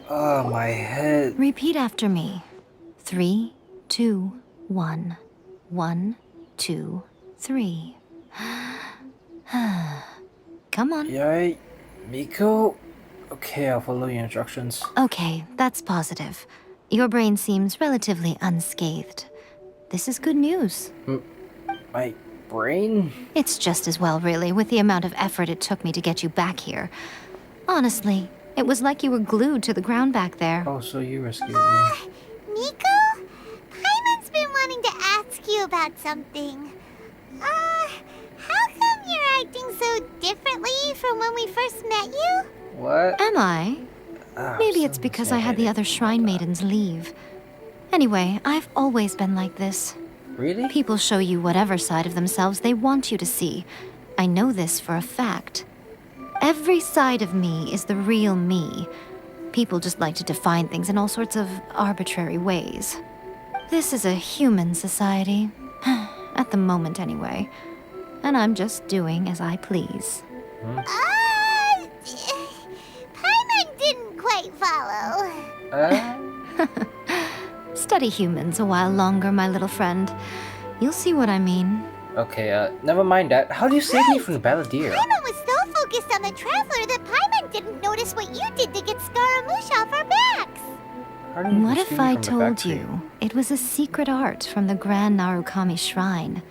Oh, my head. Repeat after me. 3, 2, 1. 1, 2, 3. Come on. Yay, Miko? Okay, I'll follow your instructions. Okay, that's positive. Your brain seems relatively unscathed. This is good news. My brain? It's just as well, really, with the amount of effort it took me to get you back here. Honestly, it was like you were glued to the ground back there. Oh, so you rescued me. Miko? Paimon's been wanting to ask you about something. How come you're acting so differently from when we first met you? What? Am I? Maybe it's some because I had the other shrine maidens leave. Anyway, I've always been like this. Really? People show you whatever side of themselves they want you to see. I know this for a fact. Every side of me is the real me. People just like to define things in all sorts of arbitrary ways. This is a human society. At the moment, anyway. And I'm just doing as I please. Paimon didn't quite follow. Study humans a while longer, my little friend. You'll see what I mean. Okay, never mind that. How do you save me from the Balladeer? Paimon was so focused on the Traveler that Paimon didn't notice what you did to get Scaramouche off our backs. How do you What rescue if me I from the told factory? you it was a secret art from the Grand Narukami Shrine,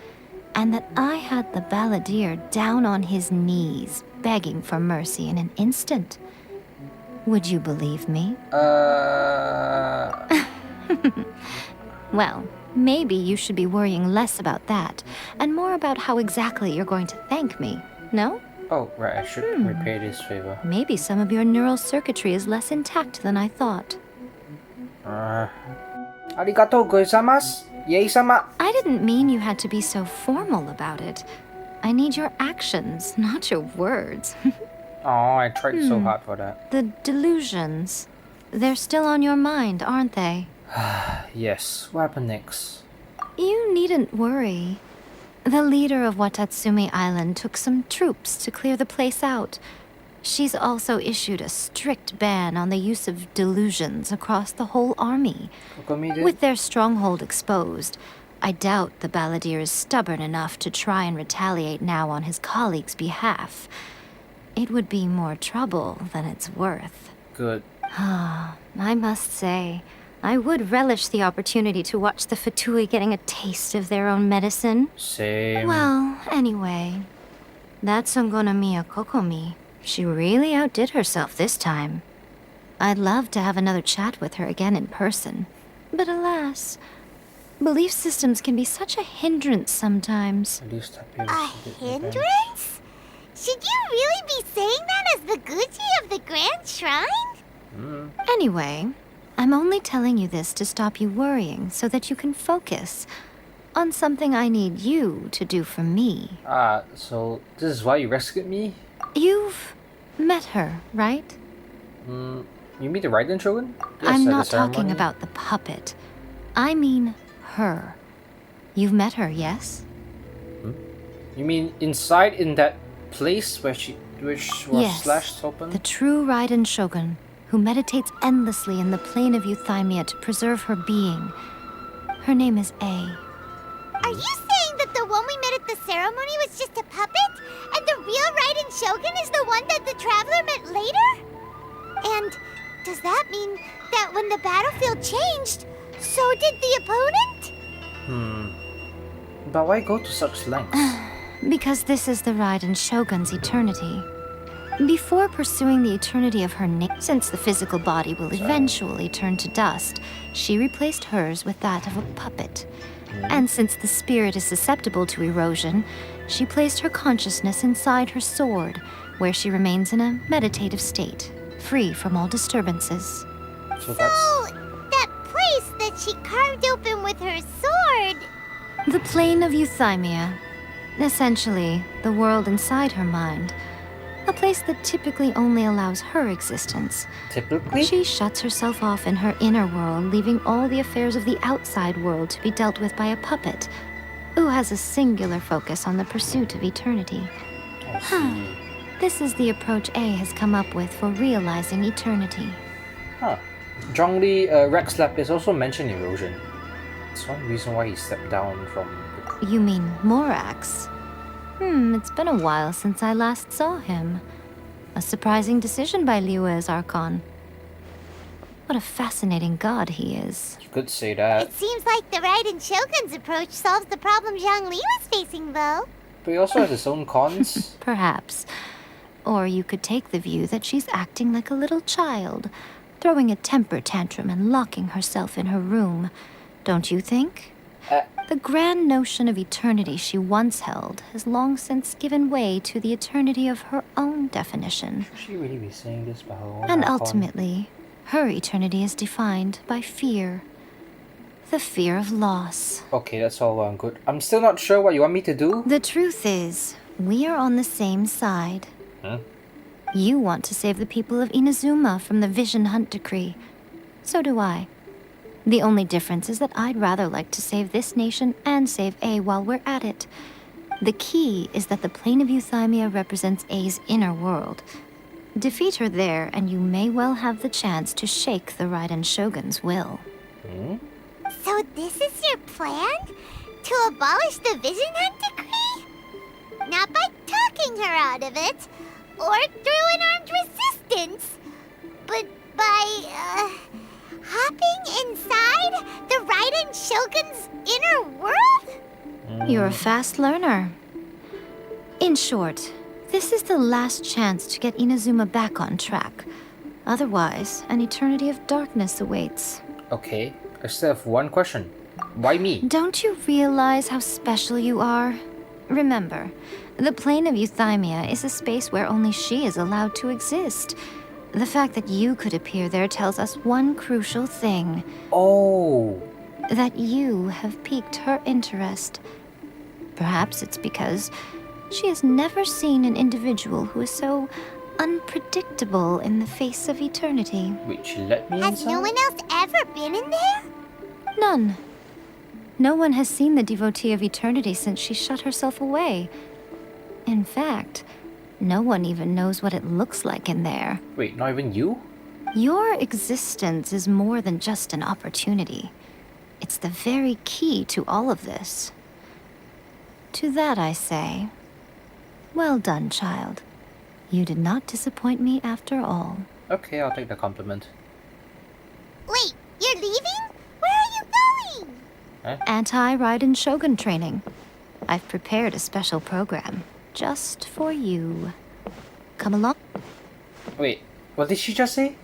and that I had the Balladeer down on his knees, begging for mercy in an instant? Would you believe me? Well, maybe you should be worrying less about that, and more about how exactly you're going to thank me, no? Oh, right, I should repay this favor. Maybe some of your neural circuitry is less intact than I thought. Arigatou gozaimasu, Yei-sama. I didn't mean you had to be so formal about it. I need your actions, not your words. Oh, I tried so hard for that. The delusions. They're still on your mind, aren't they? Yes, what happened next? You needn't worry. The leader of Watatsumi Island took some troops to clear the place out. She's also issued a strict ban on the use of delusions across the whole army. Kokomi did? With their stronghold exposed, I doubt the Balladeer is stubborn enough to try and retaliate now on his colleague's behalf. It would be more trouble than it's worth. Good. I must say, I would relish the opportunity to watch the Fatui getting a taste of their own medicine. Same. Well, anyway, that Songonomiya Kokomi, she really outdid herself this time. I'd love to have another chat with her again in person. But alas, belief systems can be such a hindrance sometimes. At least happy A hindrance? Should you really be saying that as the Gucci of the Grand Shrine? Anyway, I'm only telling you this to stop you worrying so that you can focus on something I need you to do for me. So this is why you rescued me? You've met her, right? You mean the Raiden Shogun? Yes, I'm at the not talking ceremony. about the puppet. I mean her. You've met her, yes? You mean inside in that place which was Yes, slashed open? the true Raiden Shogun, who meditates endlessly in the plane of Euthymia to preserve her being. Her name is A. Are you saying that the one we met at the ceremony was just a puppet? And the real Raiden Shogun is the one that the Traveler met later? And does that mean that when the battlefield changed, so did the opponent? But why go to such lengths? Because this is the Raiden Shogun's eternity. Before pursuing the eternity of her since the physical body will eventually turn to dust, she replaced hers with that of a puppet. And since the spirit is susceptible to erosion, she placed her consciousness inside her sword, where she remains in a meditative state, free from all disturbances. So that's... Oh, that place that she carved open with her sword. The plane of Euthymia. Essentially, the world inside her mind. A place that typically only allows her existence. Typically? She shuts herself off in her inner world, leaving all the affairs of the outside world to be dealt with by a puppet, who has a singular focus on the pursuit of eternity. I see. This is the approach A has come up with for realizing eternity. Huh. Zhongli, Rex Lap is also mentioned in erosion. It's one reason why he stepped down from the... You mean Morax? It's been a while since I last saw him. A surprising decision by Liyue's archon. What a fascinating god he is. You could say that. It seems like the Raiden Shogun's approach solves the problem Zhang Li was facing, though. But he also has his own cons. Perhaps. Or you could take the view that she's acting like a little child, throwing a temper tantrum and locking herself in her room. Don't you think? The grand notion of eternity she once held has long since given way to the eternity of her own definition. Should she really be saying this about her own And archon? ultimately, her eternity is defined by fear. The fear of loss. Okay, that's all well and good. I'm still not sure what you want me to do. The truth is, we are on the same side. Huh? You want to save the people of Inazuma from the Vision Hunt decree. So do I. The only difference is that I'd rather like to save this nation and save A while we're at it. The key is that the plane of Euthymia represents A's inner world. Defeat her there, and you may well have the chance to shake the Raiden Shogun's will. So this is your plan? To abolish the Vision Hunt decree? Not by talking her out of it, or through an armed resistance, but by, hopping inside the Raiden Shogun's inner world? You're a fast learner. In short, this is the last chance to get Inazuma back on track. Otherwise, an eternity of darkness awaits. Okay, I still have one question. Why me? Don't you realize how special you are? Remember, the plane of Euthymia is a space where only she is allowed to exist. The fact that you could appear there tells us one crucial thing. Oh. That you have piqued her interest. Perhaps it's because she has never seen an individual who is so unpredictable in the face of eternity. Wait, she let me Has inside? no one else ever been in there? None. No one has seen the devotee of eternity since she shut herself away. In fact, no one even knows what it looks like in there. Wait, not even you? Your existence is more than just an opportunity. It's the very key to all of this. To that I say, well done, child. You did not disappoint me after all. Okay, I'll take the compliment. Wait, you're leaving? Where are you going? Anti-Raiden Shogun training. I've prepared a special program just for you. Come along. Wait, what did she just say?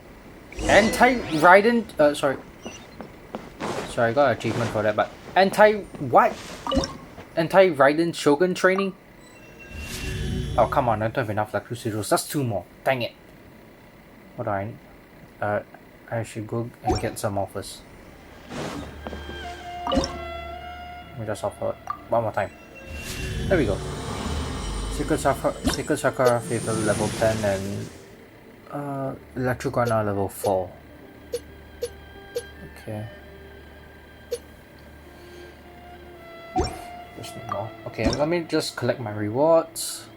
Anti-Raiden... sorry. Sorry, I got an achievement for that, but... Anti-what? Anti-Raiden Shogun training? Oh, come on, I don't have enough like Crusaders. That's 2 more. Dang it. What do I need? I should go and get some offers. Let me just offer it one more time. There we go. Secret Sakura Favor level 10 and Electrograna level 4. Okay. Just need more. Okay, let me just collect my rewards.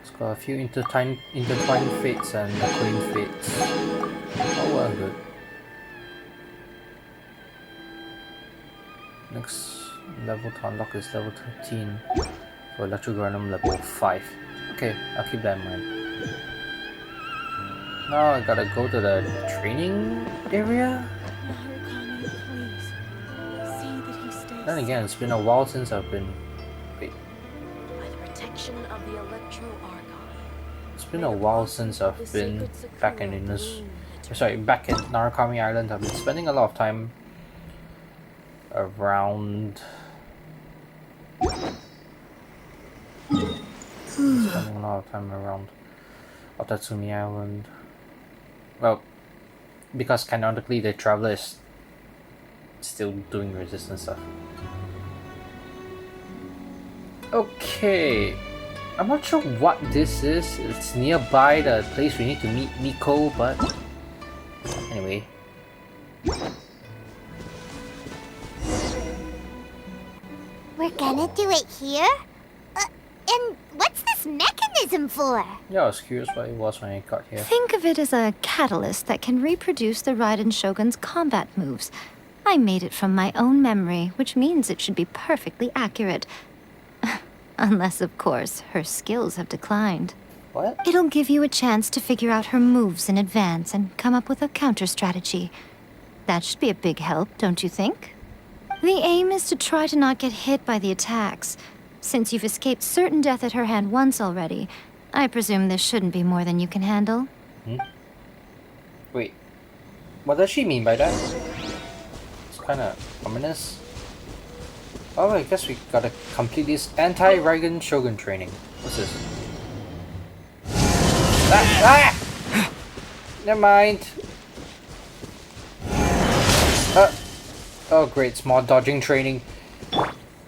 It's got a few intertwined fates and acclaimed fates. Oh well, good. Next level to unlock is level 13 for Electrogranum level 5. Okay, I'll keep that in mind. Now I gotta go to the training area? Then again, it's been a while since I've been... Wait. By the protection of the Electro Archon. It's been a while since I've been back in back at Narukami Island. I've been spending a lot of time around... spending a lot of time around Otatsumi Island. Well, because canonically the Traveler is still doing resistance stuff. Okay, I'm not sure what this is. It's nearby the place we need to meet Miko, but anyway. We're gonna do it here? And what's this mechanism for? Yeah, I was curious what it was when I got here. Think of it as a catalyst that can reproduce the Raiden Shogun's combat moves. I made it from my own memory, which means it should be perfectly accurate. Unless, of course, her skills have declined. What? It'll give you a chance to figure out her moves in advance and come up with a counter strategy. That should be a big help, don't you think? The aim is to try to not get hit by the attacks. Since you've escaped certain death at her hand once already, I presume this shouldn't be more than you can handle. Wait. What does she mean by that? It's kinda ominous. Oh, I guess we gotta complete this anti-Raiden Shogun training. What's this? Ah! Never mind. Oh great, it's more dodging training.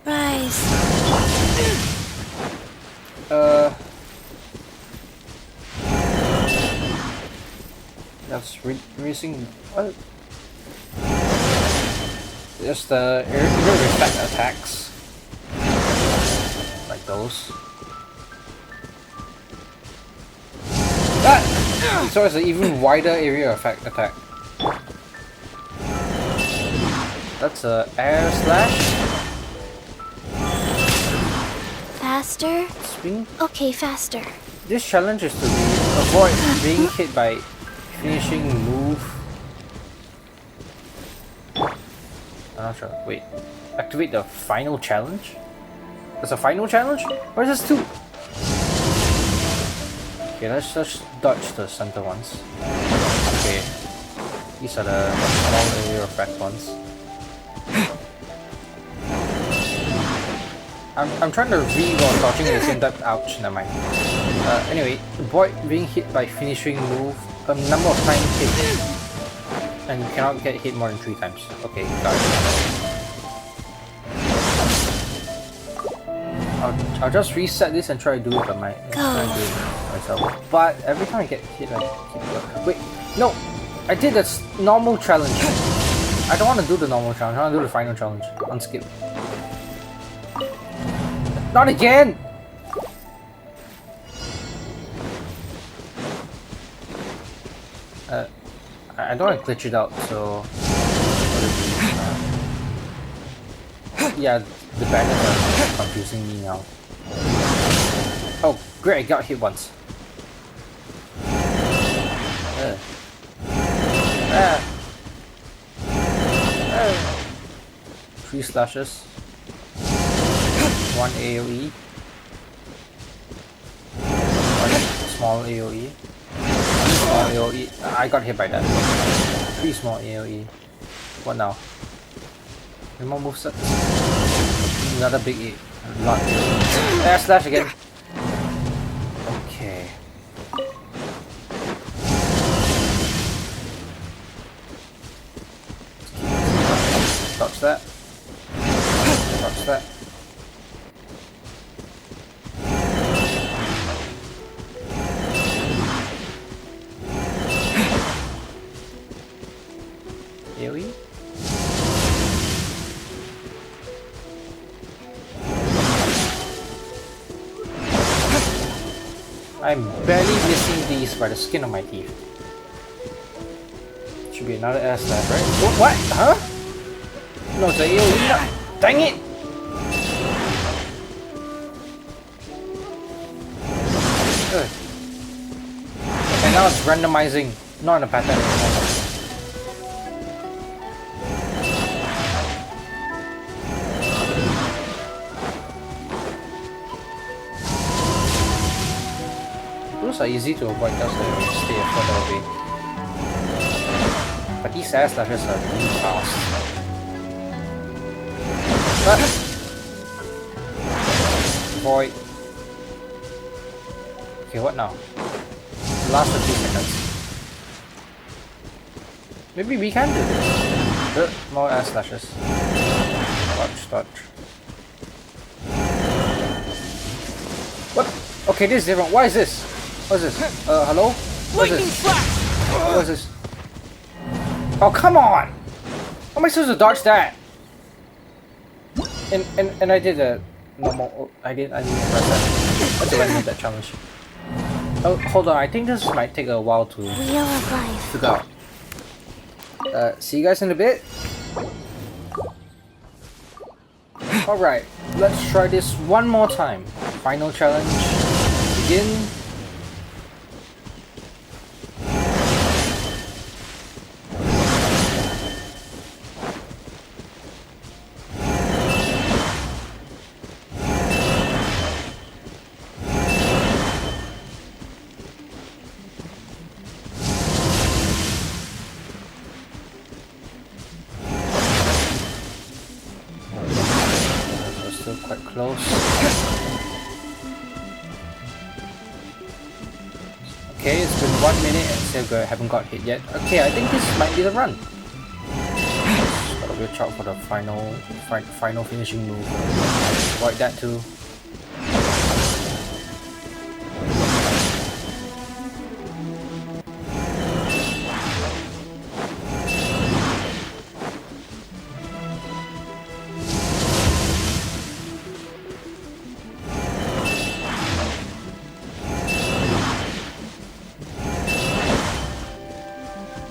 Rise. That's raising. What? Just the air effect attacks. Like those. Ah! So it's an even wider area effect attack. That's a air slash. Faster? Swing. Okay, faster. This challenge is to avoid being hit by finishing move. I'm not sure. Wait. Activate the final challenge? There's a final challenge? Or is this two? Okay, let's just dodge the center ones. Okay. These are the small area effect ones. I'm trying to read while dodging at the same time. Ouch, never mind. Anyway, avoid being hit by finishing move a number of times hit. And you cannot get hit more than 3 times. Okay, got it. I'll just reset this and try to do it by myself. But every time I get hit, I keep. Wait, no! I did the normal challenge. I don't want to do the normal challenge. I want to do the final challenge. Unskip. Not again! I don't want to glitch it out, so... yeah, the banners are confusing me now. Oh, great, I got hit once. 3 slashes. 1 AoE. 1 small AoE. Small AoE. I got hit by that. 3 small AoE. What now? Any more movesets? Another big lot. Air slash again. Okay. Dodge that. Dodge that. AoE? I'm barely missing these by the skin of my teeth. Should be another air slap, right? What? Huh? No, it's a AoE. No. Dang it! Good. And now it's randomizing, not in a pattern anymore. Those are easy to avoid just to stay further away. But these air slashes are really fast. Void. Okay, what now? Last 50 seconds. Maybe we can do this. More air slashes. Dodge, dodge. What? Okay, this is different. Why is this? What is this? Hello? What is this? What is this? Oh, come on! How am I supposed to dodge that? And I did a normal. I didn't press that. Let's eliminate that challenge. Oh, hold on. I think this might take a while to Wheel of life. go. See you guys in a bit. Alright, let's try this one more time. Final challenge. Begin. Still quite close. Okay, it's been 1 minute and still haven't got hit yet. Okay, I think this might be the run. Just gotta watch out for the final finishing move. Avoid that too.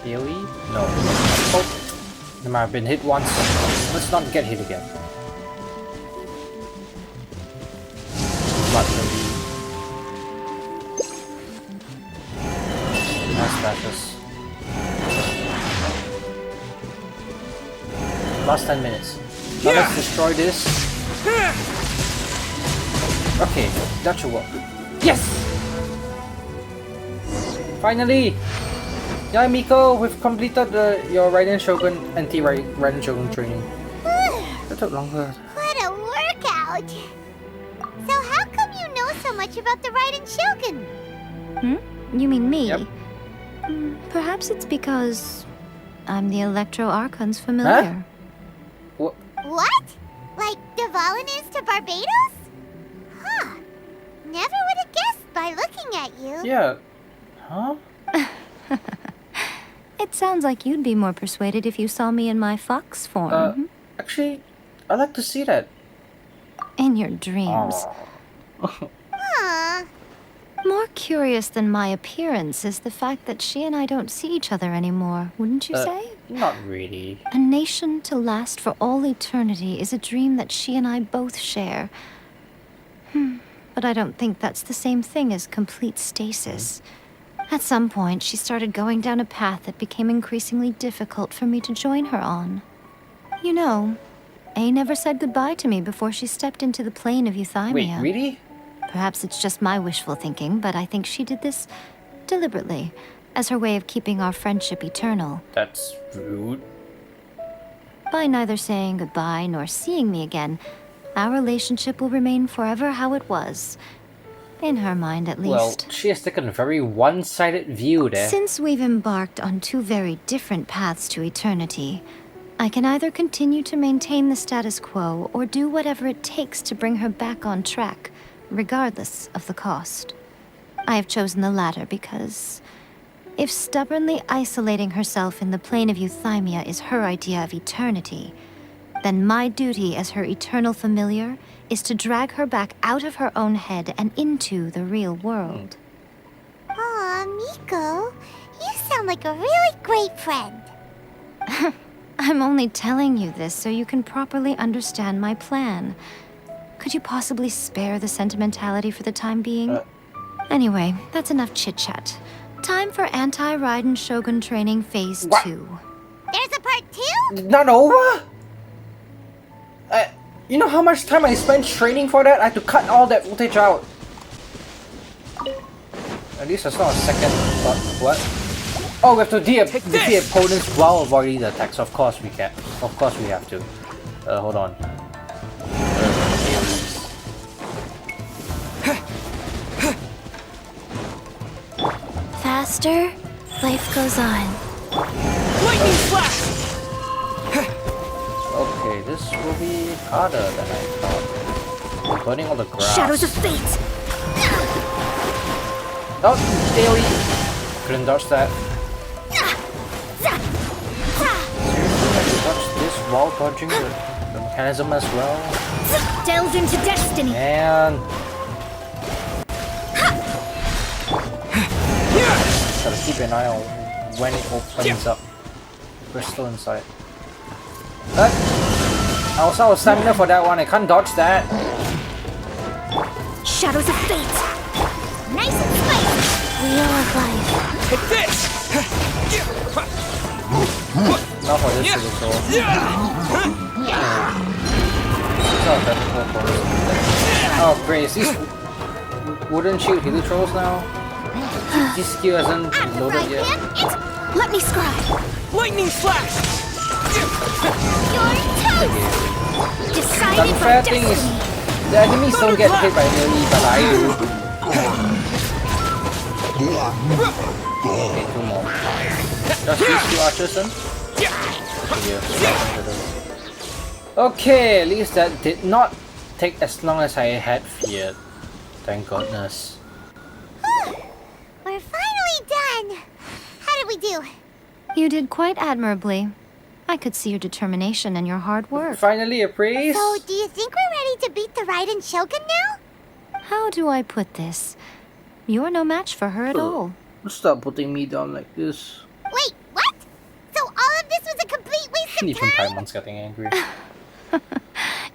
Really? No. Oh, I've been hit once. Let's not get hit again. Blood lily. Nice flashes. Last 10 minutes. Now let's destroy this. Okay, that should work. Yes! Finally! Yeah, Miko, we've completed your Raiden Shogun anti-Raiden Shogun training. That took longer. What a workout! So how come you know so much about the Raiden Shogun? You mean me? Yep. Perhaps it's because I'm the Electro Archon's familiar. What? What? Like Dvalin is to Barbados? Huh. Never would have guessed by looking at you. Yeah. Huh? It sounds like you'd be more persuaded if you saw me in my fox form. Actually, I'd like to see that. In your dreams. Aw. Aw. More curious than my appearance is the fact that she and I don't see each other anymore, wouldn't you say? Not really. A nation to last for all eternity is a dream that she and I both share. But I don't think that's the same thing as complete stasis. At some point, she started going down a path that became increasingly difficult for me to join her on. You know, A never said goodbye to me before she stepped into the plane of Euthymia. Wait, really? Perhaps it's just my wishful thinking, but I think she did this deliberately, as her way of keeping our friendship eternal. That's rude. By neither saying goodbye nor seeing me again, our relationship will remain forever how it was. In her mind, at Well, least. she has taken a very one-sided view there. Since we've embarked on two very different paths to eternity, I can either continue to maintain the status quo or do whatever it takes to bring her back on track, regardless of the cost. I have chosen the latter because if stubbornly isolating herself in the plane of Euthymia is her idea of eternity, then my duty as her eternal familiar is to drag her back out of her own head and into the real world. Aw, Miko. You sound like a really great friend. I'm only telling you this so you can properly understand my plan. Could you possibly spare the sentimentality for the time being? Anyway, that's enough chit-chat. Time for anti-Raiden Shogun training phase What? 2. There's a part 2? Not over? You know how much time I spent training for that? I had to cut all that footage out. At least it's not a second. But what? Oh, we have to defeat opponents while avoiding the attacks. Of course we can. Of course we have to. Hold on. Faster, life goes on. Lightning flash! Okay, this will be harder than I thought. We're burning all the grass. Shadows of fate! Oh, daily! Couldn't dodge that. Seriously, I can dodge this while dodging the mechanism as well? Delve into destiny! And Gotta keep an eye on when it opens up. Crystal inside. But I also have stamina for that one. I can't dodge that. Shadows of fate! Nice and spicy. Wheel of life. Take this! Not for this little troll. Oh great, is these wooden shield hither trolls now? This skill hasn't At the loaded right yet. hand, it's Let me scribe. Lightning flash! your toast. The Decided unfair by thing is, destiny. the enemies don't get hit by melee, but I do. Okay, two more. Just these two archers then? Okay, at least that did not take as long as I had feared. Thank goodness. We're finally done. How did we do? You did quite admirably. I could see your determination and your hard work. Finally a praise? So, do you think we're ready to beat the Raiden Shogun now? How do I put this? You're no match for her at all. Stop putting me down like this. Wait, what? So all of this was a complete waste of Even time? Paimon's getting angry.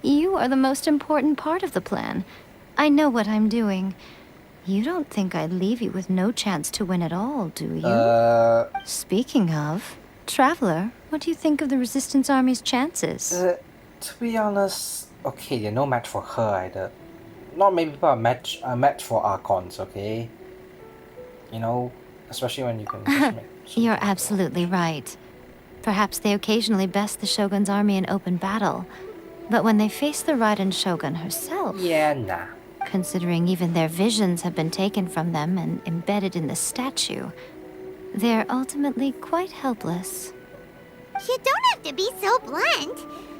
You are the most important part of the plan. I know what I'm doing. You don't think I'd leave you with no chance to win at all, do you? Speaking of, Traveler, what do you think of the Resistance Army's chances? To be honest, okay, they're no match for her either. Not many people are match for archons, okay? You know, especially when you can just make... You're absolutely right. Perhaps they occasionally best the Shogun's army in open battle, but when they face the Raiden Shogun herself, Yeah, nah. considering even their visions have been taken from them and embedded in the statue, they're ultimately quite helpless. You don't have to be so blunt.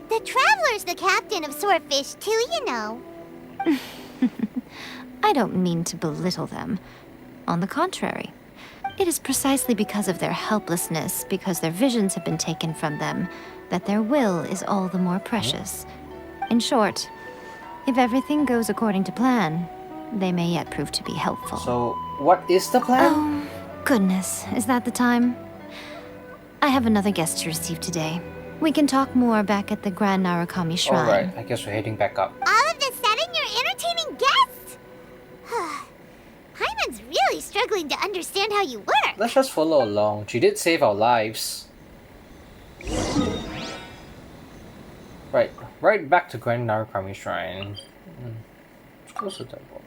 The Traveler's the captain of Swordfish too, you know. I don't mean to belittle them. On the contrary, it is precisely because of their helplessness, because their visions have been taken from them, that their will is all the more precious. In short, if everything goes according to plan, they may yet prove to be helpful. So, what is the plan? Oh, goodness, is that the time? I have another guest to receive today. We can talk more back at the Grand Narukami Shrine. Alright, I guess we're heading back up. All of the sudden, you're entertaining guests? Paimon's really struggling to understand how you work. Let's just follow along. She did save our lives. Right back to Grand Narukami Shrine. Let's close the temple.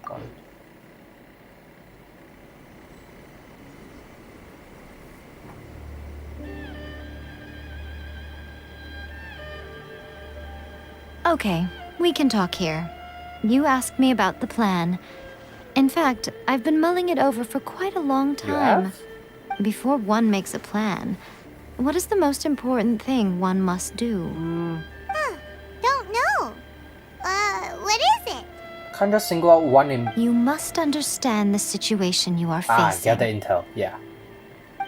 Okay, we can talk here. You asked me about the plan. In fact, I've been mulling it over for quite a long You time. have? Before one makes a plan, what is the most important thing one must do? Don't know. What is it? Can't just single out one in... You must understand the situation you are facing. gather intel. Yeah.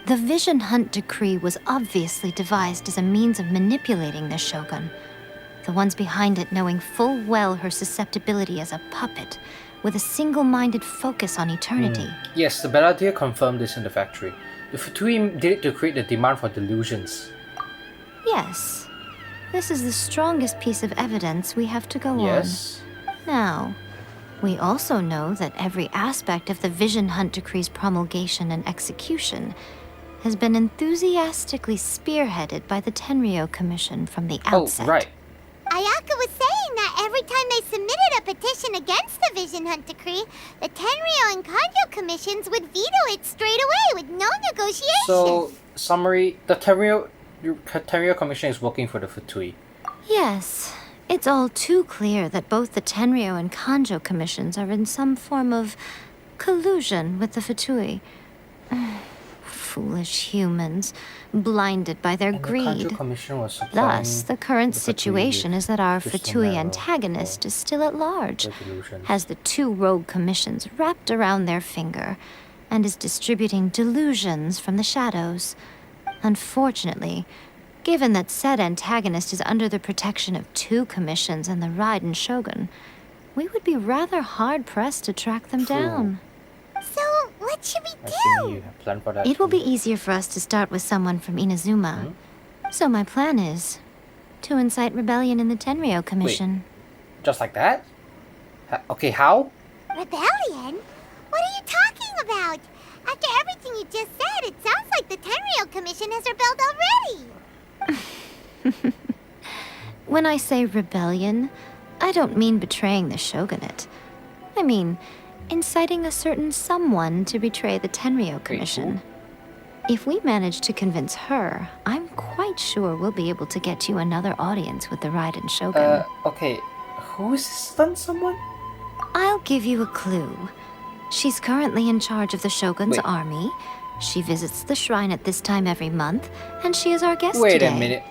The Vision Hunt Decree was obviously devised as a means of manipulating the Shogun. The ones behind it knowing full well her susceptibility as a puppet, with a single-minded focus on eternity. Yes, the Balladeer confirmed this in the factory. The Futui did it to create the demand for delusions. Yes. This is the strongest piece of evidence we have to go Yes. on. Now, we also know that every aspect of the Vision Hunt Decree's promulgation and execution has been enthusiastically spearheaded by the Tenryou Commission from the outset. Oh, right. Ayaka was saying that every time they submitted a petition against the Vision Hunt Decree, the Tenryou and Kujou commissions would veto it straight away with no negotiation. So, summary, the Tenryou Commission is working for the Futui. Yes. It's all too clear that both the Tenryou and Kujou commissions are in some form of collusion with the Futui. Foolish humans, blinded by their And the greed. Kujou Commission was supplying Thus, the current the Futui situation with is that our crystal Futui marrow antagonist for is still at large, their delusions. has the two rogue commissions wrapped around their finger, and is distributing delusions from the shadows. Unfortunately, given that said antagonist is under the protection of two commissions and the Raiden Shogun, we would be rather hard-pressed to track them True. down. So, what What should we Assuming do? you have planned for that. It will be easier for us to start with someone from Inazuma. So my plan is to incite rebellion in the Tenryou Commission. Just like that? Okay, how? Rebellion? What are you talking about? After everything you just said, it sounds like the Tenryou Commission has rebelled already. When I say rebellion, I don't mean betraying the shogunate. I mean inciting a certain someone to betray the Tenryou Commission. If we manage to convince her, I'm quite sure we'll be able to get you another audience with the Raiden Shogun. Okay. Who is this then someone? I'll give you a clue. She's currently in charge of the Shogun's Wait. army. She visits the shrine at this time every month, and she is our guest Wait today. a minute.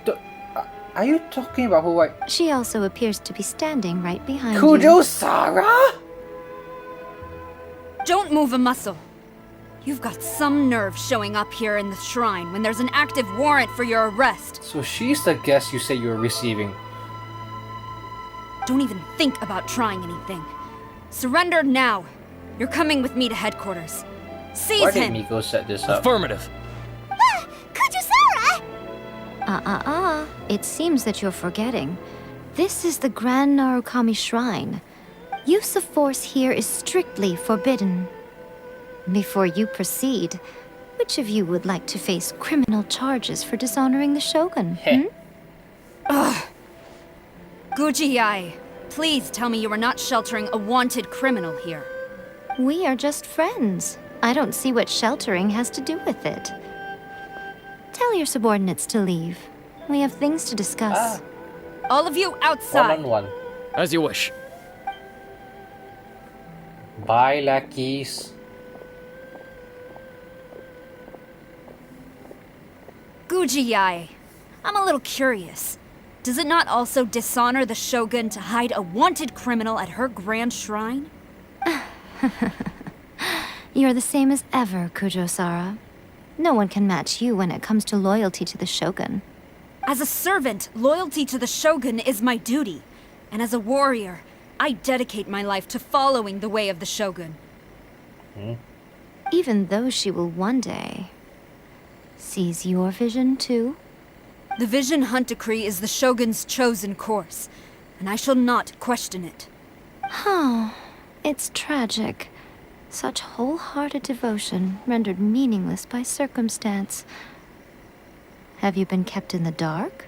Are you talking about who I... She also appears to be standing right behind you. Kujou Sara? Don't move a muscle. You've got some nerve showing up here in the shrine when there's an active warrant for your arrest. So she's the guest you said you were receiving. Don't even think about trying anything. Surrender now. You're coming with me to headquarters. Seize Why did him! Miko set this up? Affirmative. Kujou-Sara! It seems that you're forgetting. This is the Grand Narukami Shrine. Use of force here is strictly forbidden. Before you proceed, which of you would like to face criminal charges for dishonoring the Shogun? Heh. Guji-ai, please tell me you are not sheltering a wanted criminal here. We are just friends. I don't see what sheltering has to do with it. Tell your subordinates to leave. We have things to discuss. All of you outside! One-on-one. As you wish. Bye, lackeys. Guji-ai, I'm a little curious. Does it not also dishonor the Shogun to hide a wanted criminal at her grand shrine? You're the same as ever, Kujou-Sara. No one can match you when it comes to loyalty to the Shogun. As a servant, loyalty to the Shogun is my duty. And as a warrior, I dedicate my life to following the way of the Shogun. Even though she will one day seize your vision too. The Vision Hunt Decree is the Shogun's chosen course, and I shall not question it. It's tragic. Such wholehearted devotion rendered meaningless by circumstance. Have you been kept in the dark?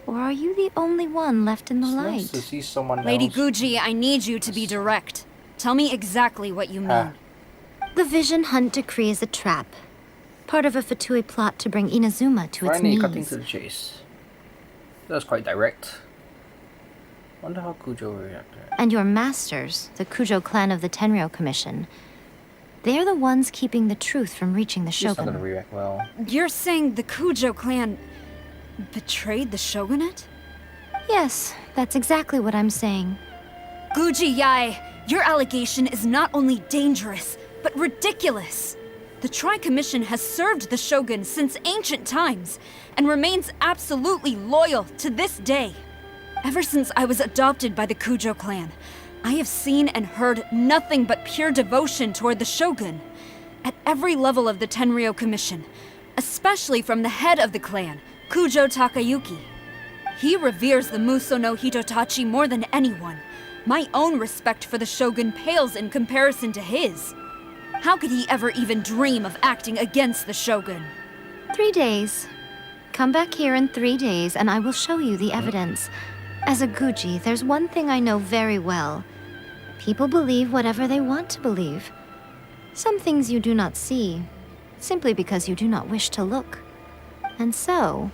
Or are you the only one left in the It's nice to light? see someone Lady else. Guji, I need you to be direct. Tell me exactly what you mean. The Vision Hunt Decree is a trap. Part of a Fatui plot to bring Inazuma to its Finally cutting knees. to the chase. That was quite direct. Wonder how Kujou will react to it. And your masters, the Kujou clan of the Tenryou Commission, they're the ones keeping the truth from reaching the She's not gonna Shogun. react well. You're saying the Kujou clan betrayed the Shogunate? Yes, that's exactly what I'm saying. Guji Yai, your allegation is not only dangerous, but ridiculous. The Tri-Commission has served the Shogun since ancient times, and remains absolutely loyal to this day. Ever since I was adopted by the Kujou clan, I have seen and heard nothing but pure devotion toward the Shogun. At every level of the Tenryou Commission, especially from the head of the clan, Kujou Takayuki. He reveres the Muso no Hitotachi more than anyone. My own respect for the Shogun pales in comparison to his. How could he ever even dream of acting against the Shogun? 3 days. Come back here in 3 days and I will show you the evidence. As a Guji, there's one thing I know very well. People believe whatever they want to believe. Some things you do not see, simply because you do not wish to look. And so,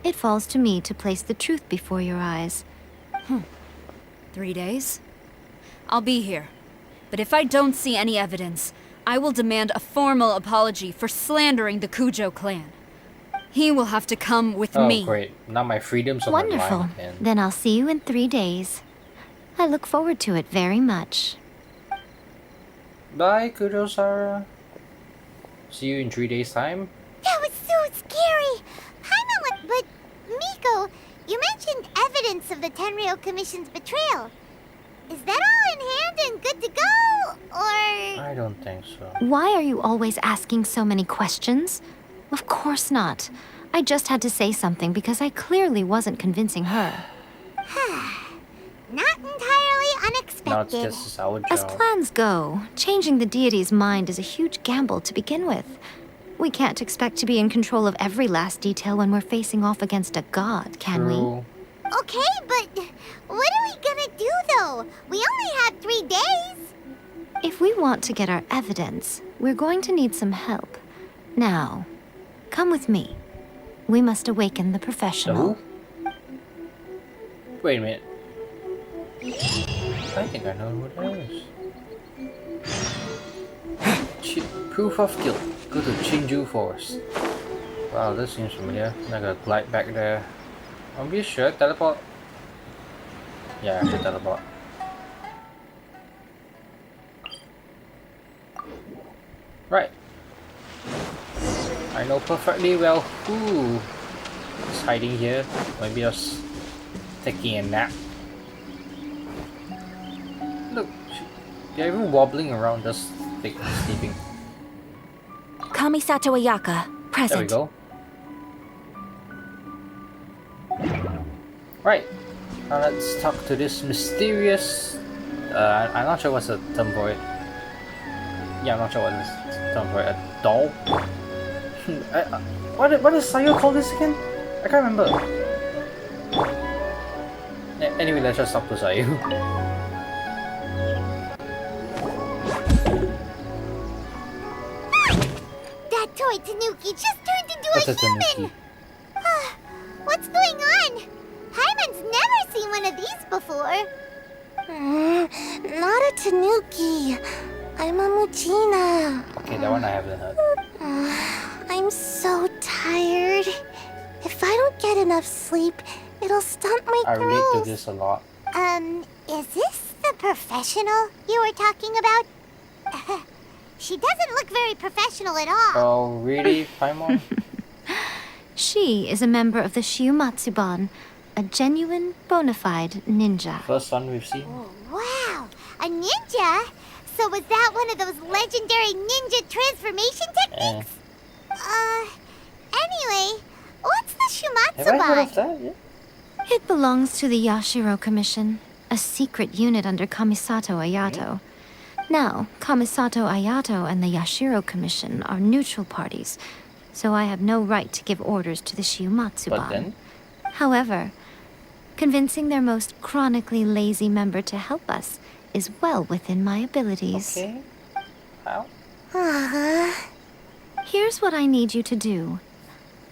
it falls to me to place the truth before your eyes. 3 days? I'll be here. But if I don't see any evidence, I will demand a formal apology for slandering the Kujou clan. He will have to come with Oh, me. great. Now my freedom's on the Wonderful. line again. Then I'll see you in 3 days. I look forward to it very much. Bye, Kujou Sara. See you in 3 days' time. That was so scary. But Miko, you mentioned evidence of the Tenryou Commission's betrayal. Is that all in hand and good to go? Or... I don't think so. Why are you always asking so many questions? Of course not. I just had to say something because I clearly wasn't convincing her. Not entirely Now it's unexpected. just our As job. plans go, changing the deity's mind is a huge gamble to begin with. We can't expect to be in control of every last detail when we're facing off against a god, can we? True. Okay, but what are we gonna do though? We only had 3 days. If we want to get our evidence, we're going to need some help. Now, come with me. We must awaken the The professional. who? Wait a minute. I think I know who that is. Proof of guilt. Go to Chinju Forest. Wow, this seems familiar. Like a glide back there. Are we sure? Teleport? Yeah, I should teleport. Right. I know perfectly well who is hiding here. Maybe just taking a nap. Look, they're even wobbling around, just sleeping. Kamisato Ayaka, There we present. go. Right. Now let's talk to this mysterious. I'm not sure what's the term for it. Yeah, I'm not sure what the term for it. A doll. What does Sayo call this again? I can't remember. Anyway, let's just talk to Sayo. That toy Tanuki just turned into What's a a tanuki? human. What's going on? Hyman's never seen one of these before. Not a Tanuki. I'm a mujina. Okay, that one I haven't heard. I'm so tired. If I don't get enough sleep, it'll stunt my I relate to growth. this a lot. Is this the professional you were talking about? She doesn't look very professional at all. Oh, really, Paimon? She is a member of the Shiumatsuban, a genuine, bona fide ninja. First one we've seen. Wow, a ninja? So was that one of those legendary ninja transformation techniques? Anyway, what's the Have I heard Shumatsuban? of that? Yeah. It belongs to the Yashiro Commission, a secret unit under Kamisato Ayato. Now, Kamisato Ayato and the Yashiro Commission are neutral parties, so I have no right to give orders to the Shiumatsuban. But then, However, convincing their most chronically lazy member to help us is well within my abilities. okay. How? Uh-huh. Here's what I need you to do.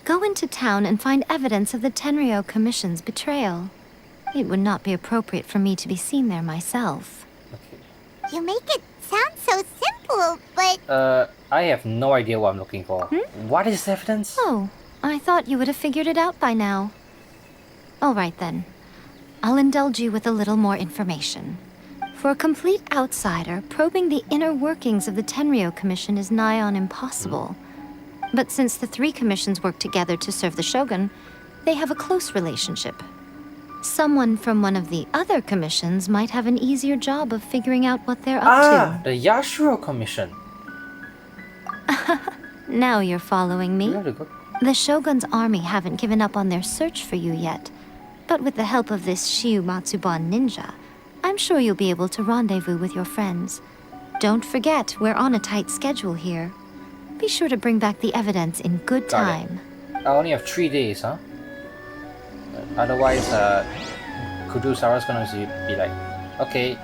Go into town and find evidence of the Tenryou Commission's betrayal. It would not be appropriate for me to be seen there myself. Okay. You make it sound so simple, but I have no idea what I'm looking for. What is evidence? Oh, I thought you would have figured it out by now. All right then. I'll indulge you with a little more information. For a complete outsider, probing the inner workings of the Tenryou Commission is nigh on impossible. But since the 3 commissions work together to serve the Shogun, they have a close relationship. Someone from one of the other commissions might have an easier job of figuring out what they're up The Yashiro Commission. to. Now you're following We me. have to go. The Shogun's army haven't given up on their search for you yet. But with the help of this Shiumatsuban ninja, I'm sure you'll be able to rendezvous with your friends. Don't forget, we're on a tight schedule here. Be sure to bring back the evidence in good Got it. time. I only have 3 days, huh? Otherwise, Kujou Sara's gonna be like, okay,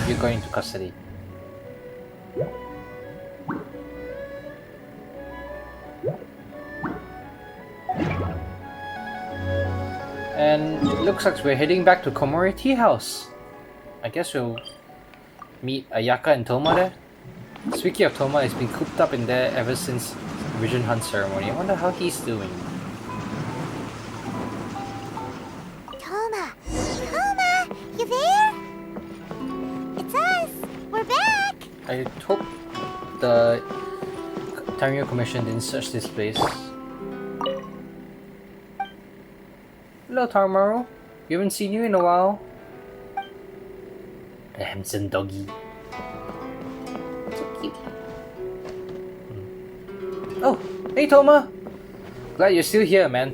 you're going to custody. And it looks like we're heading back to Komori Tea House. I guess we'll meet Ayaka and Toma there. Speaking of Toma, he's been cooped up in there ever since Vision Hunt ceremony. I wonder how he's doing. Toma, you there? It's us. We're back. I hope the Tenryou Commission didn't search this place. Hello, Tamaru. We haven't seen you in a while. A handsome doggy. So cute. Oh, hey Toma! Glad you're still here, man.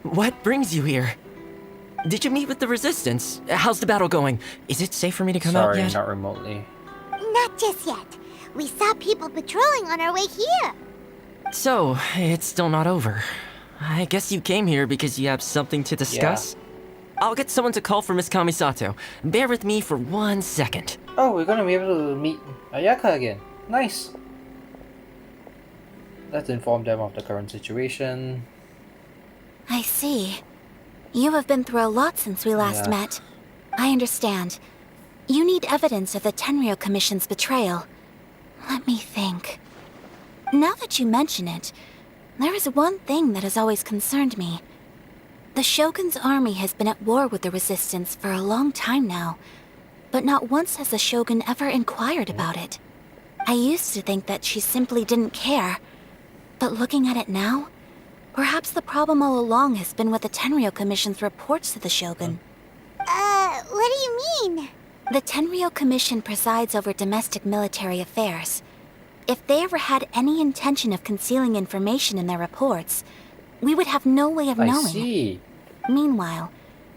What brings you here? Did you meet with the Resistance? How's the battle going? Is it safe for me to come out Sorry, yet? not remotely. Not just yet. We saw people patrolling on our way here. So, it's still not over. I guess you came here because you have something to discuss? I'll get someone to call for Miss Kamisato. Bear with me for 1 second. Oh, we're gonna be able to meet Ayaka again. Nice. Let's inform them of the current situation. I see. You have been through a lot since we last Yeah. met. I understand. You need evidence of the Tenryou Commission's betrayal. Let me think. Now that you mention it, there is one thing that has always concerned me. The Shogun's army has been at war with the Resistance for a long time now, but not once has the Shogun ever inquired about it. I used to think that she simply didn't care, but looking at it now, perhaps the problem all along has been with the Tenryou Commission's reports to the Shogun. What do you mean? The Tenryou Commission presides over domestic military affairs. If they ever had any intention of concealing information in their reports, we would have no way of I knowing. see. Meanwhile,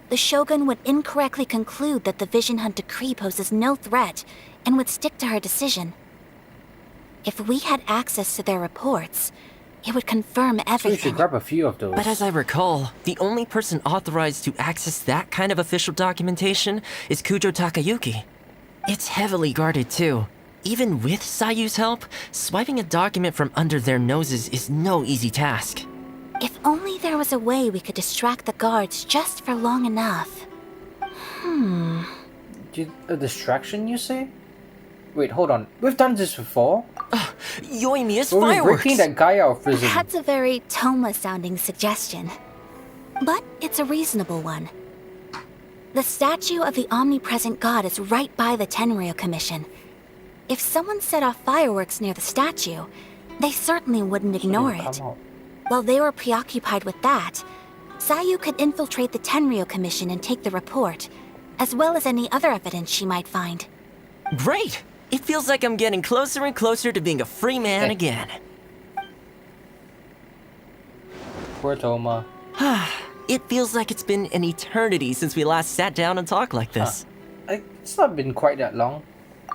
the Shogun would incorrectly conclude that the Vision Hunt decree poses no threat and would stick to her decision. If we had access to their reports, it would confirm So you should everything. grab a few of those. But as I recall, the only person authorized to access that kind of official documentation is Kujou Takayuki. It's heavily guarded too. Even with Sayu's help, swiping a document from under their noses is no easy task. If only there was a way we could distract the guards just for long enough. A distraction, you say? Wait, hold on. We've done this before. Yoimiya's We're fireworks! breaking that guy out of prison. That's a very Toma-sounding suggestion. But it's a reasonable one. The statue of the omnipresent god is right by the Tenryou Commission. If someone set off fireworks near the statue, they certainly wouldn't ignore Come it. out. While they were preoccupied with that, Sayu could infiltrate the Tenryou Commission and take the report, as well as any other evidence she might find. Great! It feels like I'm getting closer and closer to being a free man Hey. again. Poor Toma. It feels like it's been an eternity since we last sat down and talked like this. It's not been quite that long.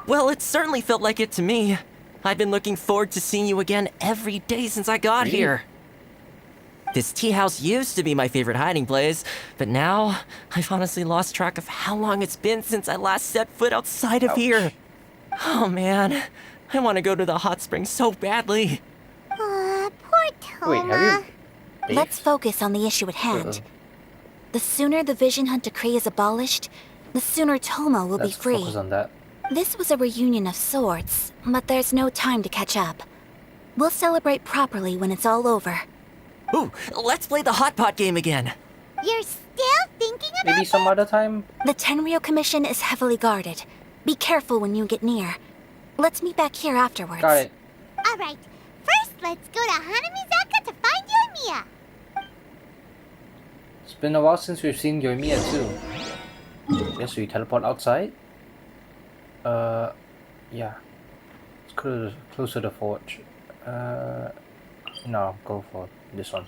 Well, it certainly felt like it to me. I've been looking forward to seeing you again every day since I got Really? here. This tea house used to be my favorite hiding place, but now I've honestly lost track of how long it's been since I last set foot outside of Ouch. here. Oh man, I want to go to the hot springs so badly. Poor Toma. Wait, have you... Let's focus on the issue at hand. Uh-oh. The sooner the Vision Hunt decree is abolished, the sooner Toma will Let's be free. focus on that. This was a reunion of sorts, but there's no time to catch up. We'll celebrate properly when it's all over. Ooh, let's play the hot pot game again. You're still thinking about Maybe some other time? The Tenryou Commission is heavily guarded. Be careful when you get near. Let's meet back here afterwards. Got it. All right. First, let's go to Hanamizaka to find Yoimiya. It's been a while since we've seen Yoimiya too. Guess we teleport outside? Yeah. Let's go closer to the forge. No, go for this one.